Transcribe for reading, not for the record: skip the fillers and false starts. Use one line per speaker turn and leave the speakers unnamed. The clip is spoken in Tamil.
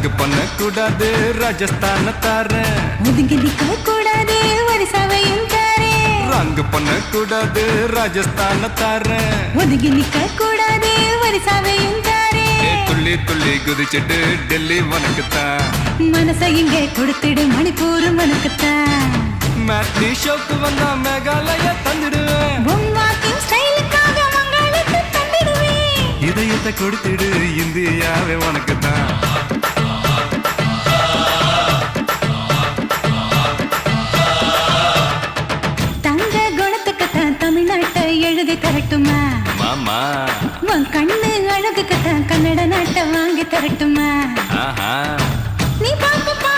ரங்கு பண்ண கூடாது ராஜஸ்தான தாரேன்.
ஒதுங்கி நிக்க கூடாது வரிசாவையும் தாரேன்.
ரங்கு பண்ண கூடாது ராஜஸ்தான தாரேன்.
ஒதுங்கி நிக்க கூடாது வரிசாவையும் தாரேன்.
துள்ளி துள்ளி குதிச்சிட்டு டெல்லி உனக்குத்தான்.
மனசை இங்கே கொடுத்துடு மணிப்பூர் உனக்குத்தான்.
மேட்னி ஷோக்கு வந்தா மேகாலயா தந்துடுவேன்.
பொம்மாக்கின் ஸ்டைலுக்காக மங்களுக்கு தந்திடுவேன்.
இதயத்தை கொடுத்துடு இந்தியாவே உனக்குத்தான்.
தங்க குணத்துக்குத்தான் தமிழ்நாட்டை எழுதி தரட்டுமா
மாமா?
உன் கண்ணு அழகுக்குத்தான் கன்னட நாட்டை வாங்கி தரட்டுமா?
ஆஹா
நீ பாப்பா